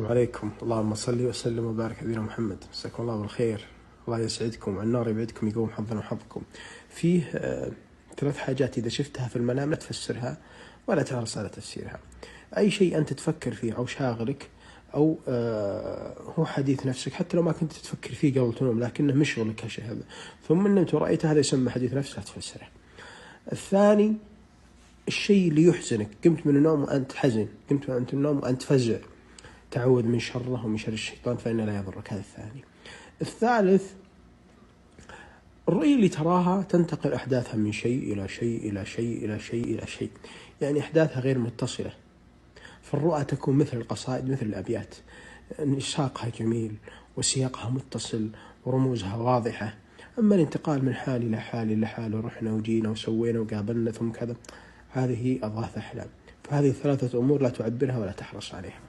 السلام عليكم. اللهم صل وسلم وبارك على نبينا محمد. مساكم الله بالخير، الله يسعدكم والنار يبعدكم، يقوم حظنا وحظكم. فيه 3 حاجات إذا شفتها في المنام لا تفسرها ولا تحرص على تفسيرها. أي شيء أنت تفكر فيه أو شاغلك أو هو حديث نفسك، حتى لو ما كنت تفكر فيه قبل تنوم لكنه مشغلك هالشيء هذا، ثم نمت ورأيته، هذا يسمى حديث نفس، لا تفسره. الثاني الشيء اللي يحزنك، قمت من النوم وأنت حزن، قمت من النوم وأنت فزع، تعوذ من شره ومن شر الشيطان فإنه لا يضرك. هذا الثاني. الثالث الرؤية اللي تراها تنتقل أحداثها من شيء إلى شيء إلى شيء إلى شيء إلى شيء، يعني أحداثها غير متصلة. فالرؤى تكون مثل القصائد، مثل الأبيات، ساقها جميل وسياقها متصل ورموزها واضحة. أما الانتقال من حال إلى حال إلى حال، ورحنا وجينا وسوينا وقابلنا ثم كذا، هذه أضغاث أحلام. فهذه 3 أمور لا تعبرها ولا تحرص عليها.